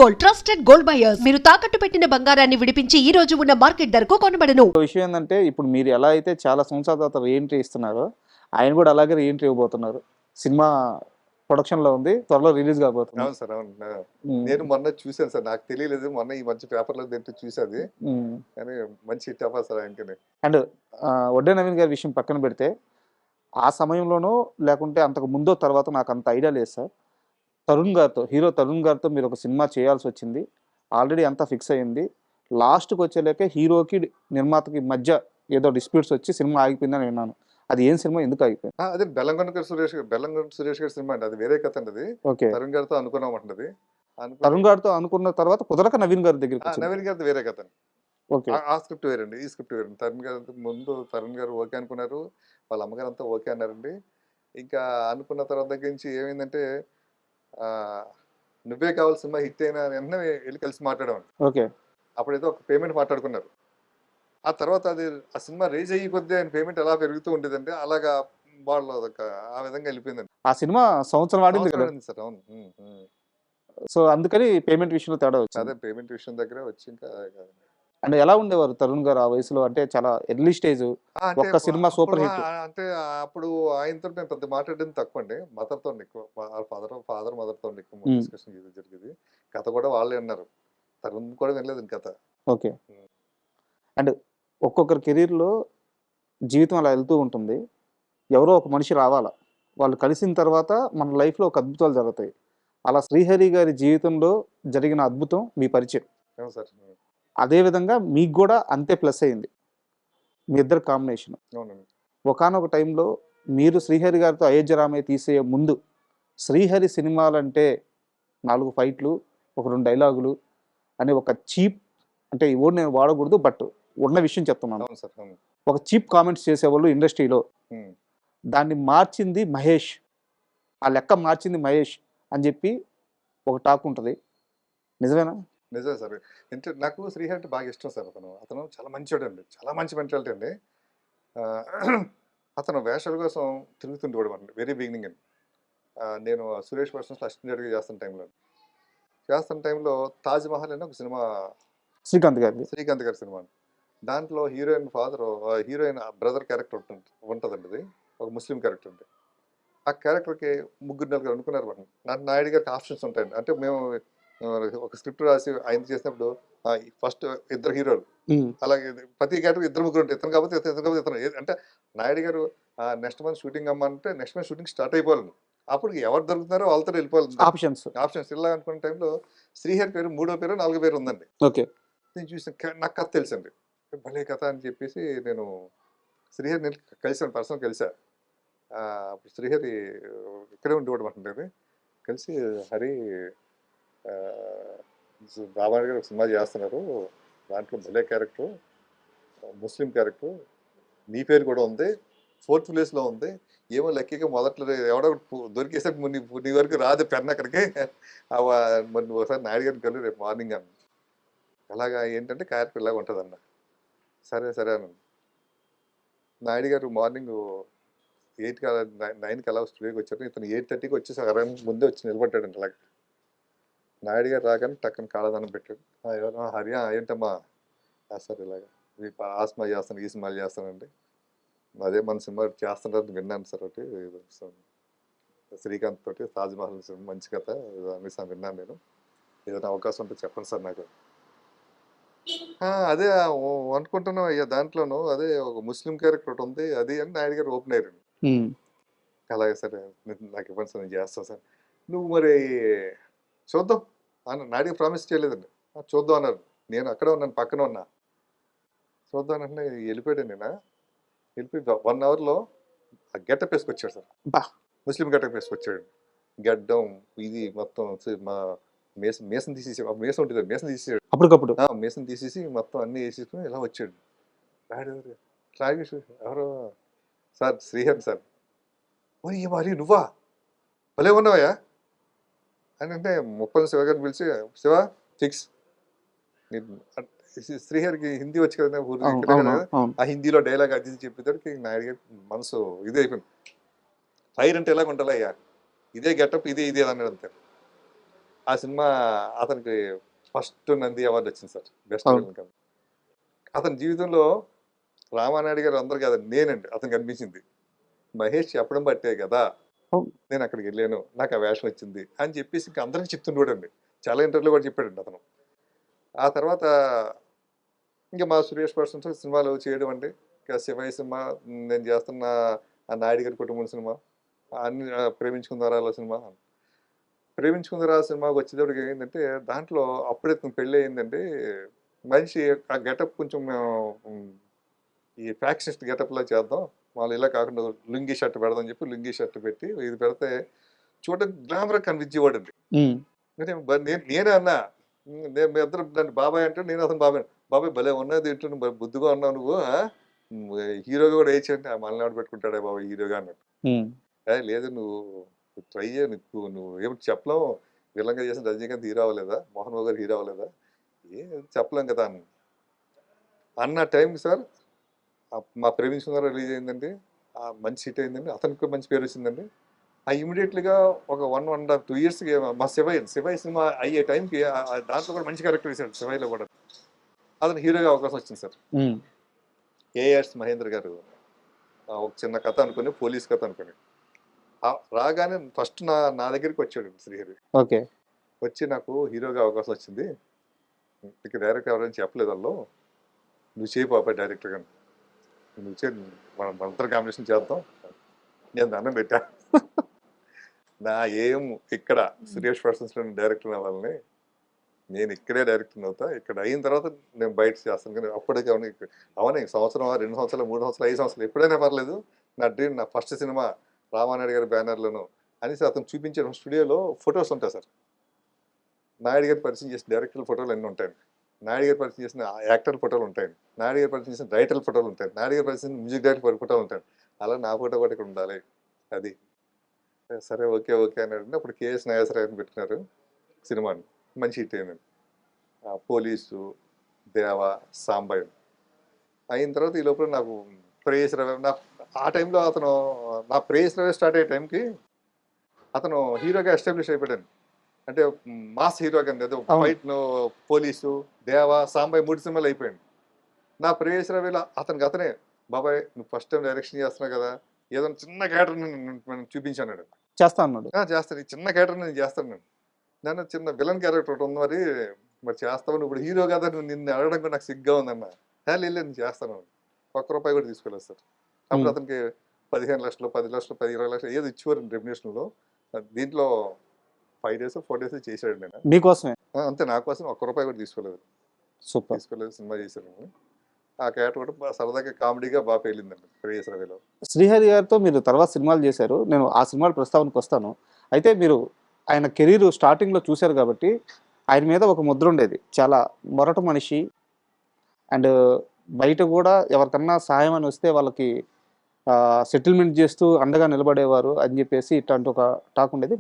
Gold, trusted gold buyers. మీరు తాకట్టు పెట్టిన బంగారాన్ని విడిపించి ఈ రోజు ఉన్న మార్కెట్ ధరకు కొనబడను. విషయం ఏంటంటే ఇప్పుడు మీరు ఎలా అయితే చాలా సంవత్సరాల తర్వాత రీఎంట్రీ ఇస్తున్నారో ఆయన కూడా అలాగే రీఎంట్రీ ఇవ్వబోతున్నారు. సినిమా ప్రొడక్షన్ లో ఉంది, త్వరలో రిలీజ్ కాబోతుంది. అవును సార్, అవును. నేను మొన్న చూశాను సార్, నాకు తెలియలేదు. మొన్న ఈ మంచి పేపర్లో దేంట్లో చూసేది, కానీ మంచి హిట్ అవ్వాలి సార్ ఆయనకి. అండ్ వడ్డే నవీన్ గారి విషయం పక్కన పెడితే ఆ సమయంలోనో లేకుంటే అంతకు ముందో తర్వాత నాకు అంత ఐడియా లేదు సార్. హీరో తరుణ్ గారితో మీరు ఒక సినిమా చేయాల్సి వచ్చింది. ఆల్రెడీ అంతా ఫిక్స్ అయ్యింది. లాస్ట్కి వచ్చేలేక హీరోకి నిర్మాతకి మధ్య ఏదో డిస్ప్యూట్స్ వచ్చి సినిమా ఆగిపోయిందని విన్నాను. అది ఏం సినిమా, ఎందుకు ఆగిపోయింది? అదే బెల్లంకొండ సురేష్ గారి సినిమా అండి. అది వేరే కథ అండి. అది ఓకే, తరుణ్ గారితో అనుకున్నామంటది. తరుణ్ గారితో అనుకున్న తర్వాత కుదరక నవీన్ గారి దగ్గరికి. నవీన్ గారితో వేరే కథ అండి. ఓకే, ఆ స్క్రిప్ట్ వేరండి, ఈ స్క్రిప్ట్ వేరండి. తరుణ్ గారి ముందు తరుణ్ గారు ఓకే అనుకున్నారు, వాళ్ళ అమ్మగారు అంతా ఓకే అన్నారండి. ఇంకా అనుకున్న తర్వాత దగ్గర నుంచి ఏమైందంటే నువ్వే కావాలి సినిమా హిట్ అయినా వెంటనే వెళ్ళి కలిసి మాట్లాడేవాడు. ఓకే, అప్పుడైతే ఒక పేమెంట్ మాట్లాడుకున్నారు. ఆ తర్వాత అది ఆ సినిమా రేజ్ అయ్యి కొద్దీ ఆయన పేమెంట్ ఎలా పెరుగుతూ ఉండేదంటే అలాగా వాళ్ళు ఆ విధంగా వెళ్ళిపోయిందండి. ఆ సినిమా సంవత్సరం ఆడింది కదా సార్. అవును. సో అందుకని పేమెంట్ విషయంలో తేడా వచ్చింది. అదే పేమెంట్ విషయం దగ్గర వచ్చి ఇంకా అంటే ఎలా ఉండేవారు తరుణ్ గారు ఆ వయసులో? అంటే చాలా ఎర్లీ స్టేజ్, ఒక్క సినిమా సూపర్ హిట్. అంటే అప్పుడు ఆయనతో నేను పెద్ద మాట్లాడేది తక్కువ అండి. మదర్తో ఎక్కువ, ఫాదర్ మదర్తో ఎక్కువ డిస్కషన్ జరిగేది. కథ కూడా వాళ్ళే అన్నారు, తరుణ్ కూడా వినలేదు కథ. ఓకే, అండ్ ఒక్కొక్కరి కెరీర్లో జీవితం అలా వెళ్తూ ఉంటుంది. ఎవరో ఒక మనిషి రావాలా, వాళ్ళు కలిసిన తర్వాత మన లైఫ్లో ఒక అద్భుతాలు జరుగుతాయి. అలా శ్రీహరి గారి జీవితంలో జరిగిన అద్భుతం మీ పరిచయం. సార్, అదేవిధంగా మీకు కూడా అంతే ప్లస్ అయింది మీ ఇద్దరు కాంబినేషన్. అవునండి. ఒకానొక టైంలో మీరు శ్రీహరి గారితో అయోధ్య రామయ్య తీసే ముందు శ్రీహరి సినిమాలంటే 4 ఫైట్లు, ఒక 2 డైలాగులు అనే ఒక చీప్, అంటే ఈ వర్డ్ నేను వాడకూడదు బట్ ఉన్న విషయం చెప్తున్నాను, అవును సార్, అవును. ఒక చీప్ కామెంట్స్ చేసేవాళ్ళు ఇండస్ట్రీలో. దాన్ని మార్చింది మహేష్, ఆ లెక్క మార్చింది మహేష్ అని చెప్పి ఒక టాక్ ఉంటుంది. నిజమేనా? నిజమే సార్. నాకు శ్రీహరి అంటే బాగా ఇష్టం సార్. అతను చాలా మంచివాడు అండి, చాలా మంచి మెంటాలిటీ అండి. అతను వేషాల కోసం తిరుగుతుండేవాడు అండి వెరీ బిగినింగ్ అండి. నేను సురేష్ పర్సన్స్ అసిస్టెంట్గా చేస్తున్న టైంలో తాజ్ మహల్ అని ఒక సినిమా, శ్రీకాంత్ గారి సినిమా. దాంట్లో హీరోయిన్ బ్రదర్ క్యారెక్టర్ ఉంటుందండి. అది ఒక ముస్లిం క్యారెక్టర్ ఉంది. ఆ క్యారెక్టర్కి 3-4 అనుకున్నారు వాడిని. నాయుడు గారికి ఆప్షన్స్ ఉంటాయండి. అంటే మేము ఒక స్క్రిప్ట్ రాసి ఆయన చేసినప్పుడు ఫస్ట్ 2 హీరోలు, అలాగే ప్రతి క్యారెక్టర్ 2-3 ఉంటాయి. ఇతను కాబట్టి ఇతను అంటే నాయుడు గారు నెక్స్ట్ మంత్ షూటింగ్ అమ్మంటే నెక్స్ట్ మంత్ షూటింగ్ స్టార్ట్ అయిపోవాలి. అప్పుడు ఎవరు దొరుకుతున్నారో వాళ్ళతో వెళ్ళిపోవాలి. ఆప్షన్స్ ఇలా అనుకున్న టైంలో శ్రీహరి పేరు 3వ పేరు 4వ పేరు ఉందండి. ఓకే, నేను చూసిన నాకు కథ తెలుసండి, భలే కథ అని చెప్పేసి నేను శ్రీహరిని కలిసాను, పర్సనల్ కలిసా. అప్పుడు శ్రీహరి ఇక్కడే ఉండేవాడు అంటుంది. కలిసి హరి బాబాయ్ గారు ఒక సినిమా చేస్తున్నారు, దాంట్లో భలే క్యారెక్టర్, ముస్లిం క్యారెక్టర్, నీ పేరు కూడా ఉంది, 4th ప్లేస్లో ఉంది. ఏమో లక్కీగా మొదట్లో ఎవడో దొరికేసాక నీ వరకు రాదు పెన్ అక్కడికి, మరి నువ్వు ఒకసారి నాయుడు గారిని కలిసి రేపు మార్నింగ్ అన్న. అలాగా ఏంటంటే క్యారెక్టర్ ఇలాగ ఉంటుందన్న. సరే అన్న. నాయుడు గారు మార్నింగ్ 8కి 9కి అలా స్టూడియోకి వచ్చారు. ఇతను 8:30కి వచ్చేసి ముందే వచ్చి నిలబడ్డాడండి. అలాగే నాయుడు గారు రాగానే టక్కన కాళ్ళదనం పెట్టాడు. ఎవరు హరియా ఏంటమ్మా సార్ ఇలాగా ఆ సినిమా చేస్తాను, ఈ సినిమాలు చేస్తానండి, అదే మన సినిమా చేస్తున్నారు విన్నాను సార్. ఒకటి శ్రీకాంత్ తోటి తాజ్ మహల్ సినిమా మంచి కథ అనేసి విన్నాను నేను, ఏదైనా అవకాశం ఉంటే చెప్పండి సార్ నాకు. అదే అనుకుంటున్నాం అయ్యా, దాంట్లోనూ అదే ఒక ముస్లిం క్యారెక్టర్ ఒకటి ఉంది అది అని నాయుడు గారు ఓపెన్ అయ్యారు. అలాగే సార్ నాకు ఇవ్వండి సార్, నేను చేస్తాను సార్. నువ్వు మరి చూద్దాం అన్న. నాయుడు ప్రామిస్ చేయలేదండి. చూద్దాం అన్నారు. నేను అక్కడే ఉన్నాను, పక్కన ఉన్నా. చూద్దాం అంటే వెళ్ళిపోయాడు. వెళ్ళిపోయి 1 అవర్లో ఆ గెటప్ వేసుకొచ్చాడు సార్. ముస్లిం గెటప్ వేసుకొచ్చాడు. గడ్డం ఇది మొత్తం మా మేసం తీసేసి, మేసం ఉంటుంది, మేసం తీసేసాడు అప్పటికప్పుడు. మేసం తీసేసి మొత్తం అన్నీ వేసేసుకుని ఇలా వచ్చాడు. ఎవరో సార్ శ్రీహరి సార్. మరి నువ్వా భలే ఉన్నావయ్యా అని అంటే 30 శివ గారిని పిలిచి, శివ ఫిక్స్. శ్రీహరికి హిందీ వచ్చి కదా, ఆ హిందీలో డైలాగ్ అది చెప్పేసరికి నాయుడు గారి మనసు ఇది అయిపోయింది. ఫైర్ అంటే ఎలాగ ఉండాలయ్యా, ఇదే గెటప్, ఇదే అన్నాడు అంతే. ఆ సినిమా అతనికి ఫస్ట్ నంది అవార్డు వచ్చింది సార్, బెస్ట్ అవును. విలన్ కింద. అతని జీవితంలో రామానాయుడు గారు అందరు కదా, నేనండి అతను కనిపించింది. మహేష్ చెప్పడం బట్టే కదా అవును. నేను అక్కడికి వెళ్ళాను, నాకు ఆ వేషం వచ్చింది అని చెప్పేసి ఇంకా అందరికీ చెప్తుండేవాడండి. చాలా ఇంటర్వ్యూలో కూడా చెప్పాడండి అతను. ఆ తర్వాత ఇంకా మా సురేష్ పర్సన్స్ సినిమాలు చేయడం అండి. ఇంకా శివయ్య సినిమా, నేను చేస్తున్న ఆ నాయుడు గారి కుటుంబం సినిమా, అన్ని ప్రేమించుకుందారాల సినిమా. ప్రేమించుకుందరా సినిమాకి వచ్చేటప్పటికి ఏంటంటే దాంట్లో అప్పుడే పెళ్ళి అయిందండి. మనిషి ఆ గెటప్ కొంచెం ఈ ఫ్యాక్షనిస్ట్ గెటప్‌లో చేద్దాం. వాళ్ళు ఇలా కాకుండా లుంగీ షర్ట్ పెడదాం అని చెప్పి లుంగీ షర్ట్ పెట్టి ఇది పెడితే చూడడానికి గ్లామర్‌గా కనిపించేవాడండి. హ్మ్. అంటే నేనే అన్నా. మేమిద్దరం నన్ను బాబాయ్ అంటే నేను అతను బాబాయ్. బాబాయ్ భలే ఉన్నది ఏంటి నువ్వు బుద్దుగా ఉన్నావు నువ్వు. హీరోగా కూడా ఏయొచ్చు అంటే మనల్ని ఎవడు పెట్టుకుంటాడే బాబు హీరోగా అన్నాడు. హ్మ్. లేదు నువ్వు ట్రై చేయి, నువ్వు ఏమిటి చెప్పలేం. విలన్‌గా చేసిన రజనీకాంత్ హీరో అవ్వలేదా? మోహన్ బాబు గారు హీరో అవ్వలేదా? చెప్పలేం కదా అన్న టైంకి సార్ మా ప్రేమించుకున్నారా రిలీజ్ అయిందండి. మంచి హిట్ అయిందండి. అతనికి మంచి పేరు వచ్చిందండి. ఇమ్మీడియట్‌లీగా ఒక 1.5, 2 ఇయర్స్‌కి మా శివయ్య సినిమా అయ్యే టైంకి దాంట్లో కూడా మంచి క్యారెక్టర్ వేశాడు శివయ్యలో కూడా. అతను హీరోగా అవకాశం వచ్చింది సార్. హ్మ్. ఏఆర్స్ మహేంద్ర గారు ఒక చిన్న కథ అనుకుని, పోలీస్ కథ అనుకుని. రాగానే ఫస్ట్ నా దగ్గరికి వచ్చాడు శ్రీహరి. ఓకే. వచ్చి నాకు హీరోగా అవకాశం వచ్చింది. ఇక డైరెక్టర్ ఎవరైనా చెప్పలేదు వాళ్ళు. నువ్వు చేయి బాబాయ్ డైరెక్టర్‌గా. నువ్వు చేయి, మనిద్దరం కాంబినేషన్ చేద్దాం. నేను దండం పెట్టా. నా ఏం ఇక్కడ సురేష్ పర్సన్స్‌లో డైరెక్టర్ అవ్వాలని. నేను ఇక్కడే డైరెక్టర్ అవుతా. ఇక్కడ అయిన తర్వాత నేను బయట చేస్తాను. కానీ అప్పటికి అవని సంవత్సరం, 2 సంవత్సరాలు, 3 సంవత్సరాలు, 5 సంవత్సరాలు ఎప్పుడైనా పర్లేదు. నా డ్రీమ్, నా ఫస్ట్ సినిమా రామానాయుడు గారి బ్యానర్‌లోను అనేసి అతను చూపించిన స్టూడియోలో ఫొటోస్ ఉంటాయి సార్. నాయుడు గారు పరిచయం చేసిన డైరెక్టర్ల ఫోటోలు అన్నీ ఉంటాయండి. నాయుడు గారు పరిచయం చేసిన యాక్టర్ల ఫోటోలు ఉంటాయండి. నాయుడు గారు పరిచయం చేసిన రైటర్ల ఫోటోలు ఉంటాయి. నాయుడు గారు పరిచయం చేసిన మ్యూజిక్ డైరెక్టర్ ఫోటోలు ఉంటాయి. అలా నా ఫోటో కూడా ఇక్కడ ఉండాలి. అది సరే ఓకే అన్నాడు. అప్పుడు కేఎస్ నాగేశ్వరరావుని పెట్టినారు సినిమాని. మంచి హిట్ అయిందండి. పోలీసు, దేవ, సాంబయ్య అయిన తర్వాత ఈ లోపల నాకు ప్రేయస్ రవి ఆ టైంలో అతను నా ప్రేయస్ రవి స్టార్ట్ అయ్యే టైంకి అతను హీరోగా ఎస్టాబ్లిష్ అయిపోయాడు. అంటే మాస్ హీరోగా ఏదో ఫైట్, పోలీసు, దేవ, సాంబయ్య 3 సినిమాలు అయిపోయాడు. నా ప్రేయస్ రవిలో అతనే బాబాయ్ నువ్వు ఫస్ట్ టైం డైరెక్షన్ చేస్తున్నావు కదా, ఏదో చిన్న క్యారెక్టర్ నేను చూపించాను. చేస్తా అన్నాడు. చేస్తాను, ఈ చిన్న క్యారెక్టర్ నేను చేస్తాను. నన్ను చిన్న విలన్ క్యారెక్టర్ ఒకటి ఉంది, మరి చేస్తావు నువ్వు, ఇప్పుడు హీరో కదా, నువ్వు నిన్ను అడగడం కూడా నాకు సిగ్గా ఉందన్న. లేదు నేను చేస్తాను, ₹1 కూడా తీసుకోలేదు సార్. అప్పుడు అతనికి 15 లక్షలు, 10 లక్షలు, 20 లక్షలు ఏదో ఇచ్చేవారు రెమ్యునేషన్లో. దీంట్లో 5 డేస్ 4 డేస్ చేశాడు. నేను మీకోసమే అంతే, నా కోసం ₹1 కూడా తీసుకోలేదు. సినిమా చేశాను. ఆ క్యారెక్టర్ కూడా సరదాగా కామెడీగా బాగా పేలిందండి ప్రేయస్ రవిలో. శ్రీహరి గారితో మీరు తర్వాత సినిమాలు చేశారు. నేను ఆ సినిమాల ప్రస్తావనకు వస్తాను. అయితే మీరు ఆయన కెరీర్ స్టార్టింగ్లో చూశారు కాబట్టి ఆయన మీద ఒక ముద్ర ఉండేది. చాలా మొరటు మనిషి అండ్ బయట కూడా ఎవరికన్నా సహాయం అని వస్తే వాళ్ళకి సెటిల్మెంట్ చేస్తూ అండగా నిలబడేవారు అని చెప్పేసి ఇట్లాంటి ఒక టాక్ ఉండేది.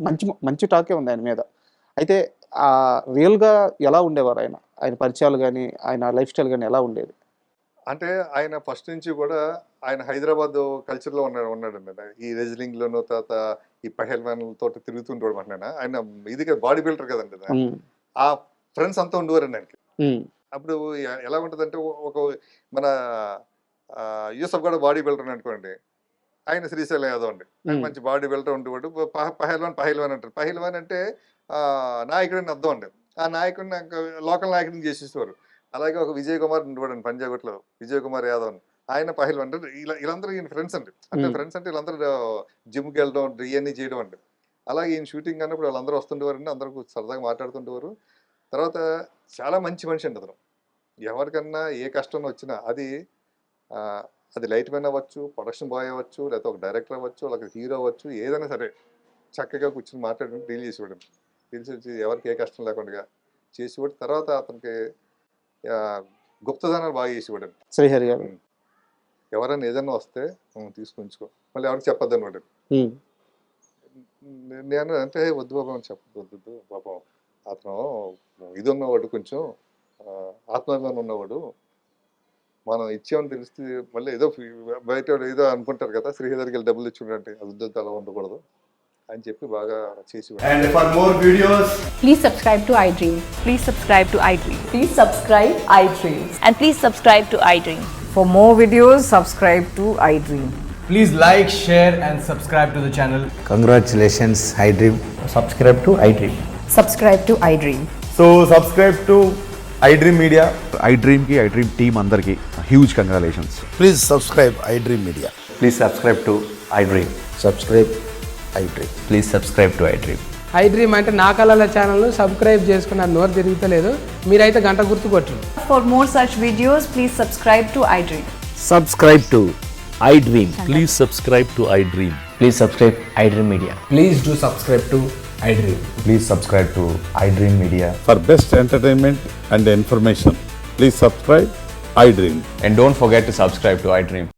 మంచి టాకే ఉంది ఆయన మీద. అయితే రియల్గా ఎలా ఉండేవారు ఆయన పరిచయాలు కానీ ఆయన లైఫ్ స్టైల్ కానీ ఎలా ఉండేది? అంటే ఆయన ఫస్ట్ నుంచి కూడా ఆయన హైదరాబాద్ కల్చర్లో ఉన్నాడండి. ఈ రెజ్లింగ్లోనూ, తర్వాత ఈ పహల్వాన్లతో తిరుగుతుంటాడు అంటున్నా. ఆయన ఇది కదా, బాడీ బిల్డర్ కదండి. ఆ ఫ్రెండ్స్ అంతా ఉండేవారండి ఆయనకి. అప్పుడు ఎలా ఉంటుందంటే ఒక మన యూసఫ్ కూడా బాడీ బిల్డర్ అనుకోండి, ఆయన శ్రీశైలం యాదవ్ అండి. ఆయన మంచి బాడీ బిల్డర్ ఉండేవాడు. పహల్వాన్ అంటారు. పహల్వాన్ అంటే నాయకుడిని అర్థం అండి. ఆ నాయకుడిని లోకల్ నాయకుడిని చేసేసేవారు. అలాగే ఒక విజయ్ కుమార్ ఉండేవాడు పంజాగుట్లో, విజయ్ కుమార్ యాదవ్ అని. ఆయన పహల్వాన్ అంటే వీళ్ళందరూ ఈయన ఫ్రెండ్స్ అండి. అంటే ఫ్రెండ్స్ అంటే వీళ్ళందరూ జిమ్కి వెళ్ళడం, ఇవన్నీ చేయడం అండి. అలాగే ఈయన షూటింగ్ అన్నప్పుడు వాళ్ళందరూ వస్తుండేవారండి. అందరూ సరదాగా మాట్లాడుతుండేవారు. తర్వాత చాలా మంచి మనిషి అండి అతను. ఎవరికన్నా ఏ కష్టం వచ్చినా అది లైట్ మ్యాన్ అవ్వచ్చు, ప్రొడక్షన్ బాయ్ అవ్వచ్చు, లేకపోతే ఒక డైరెక్టర్ అవ్వచ్చు, లేకపోతే హీరో అవ్వచ్చు, ఏదైనా సరే చక్కగా కూర్చొని మాట్లాడుకుని డీల్ చేసేవాడు. డీల్స్ వచ్చి ఎవరికి ఏ కష్టం లేకుండా చేసేవాడు. తర్వాత అతనికి గుప్తదానాలు బాగా చేసేవాడు శ్రీహరి గారు. ఎవరైనా ఏదైనా వస్తే తీసుకుంచుకో, మళ్ళీ ఎవరికి చెప్పొద్దు అనమాట. నేను అంటే వద్దు బాబా అని చెప్పొద్దు పాపం, అతను ఇది ఉన్నవాడు, కొంచెం ఆత్మాభిమానం ఉన్నవాడు, మనం ఇచ్చామని తెలిస్తే మళ్ళీ ఏదో బయట ఏదో అనుకుంటారు కదా, శ్రీహరికి వెళ్ళి డబ్బులు ఇచ్చుకుంటే అది ఉద్యోగం అలా ఉండకూడదు అని చెప్పి బాగా చేసి And for more videos, Please subscribe to iDream. Please subscribe to iDream. Please subscribe iDream. And please subscribe to iDream. For more videos, subscribe to iDream. please like, share, and subscribe to the channel. Congratulations, iDream. subscribe to iDream. Subscribe to iDream. So subscribe to iDream Media. iDream ki iDream team andarki huge congratulations. Please subscribe iDream Media. Please subscribe to iDream. Subscribe iDream. Please subscribe to iDream. iDream అంటే నా కళల ఛానల్ను subscribe చేసుకున్న నోరు తిరుగుతలేదు, మీరైతే గంట గుర్తు కొట్టండి. For more such videos, please subscribe to iDream. Subscribe to iDream. Please subscribe to iDream. Please subscribe iDream Media. Please do subscribe to iDream. Please subscribe to iDream Media. For best entertainment and information, please subscribe iDream. And don't forget to subscribe to iDream.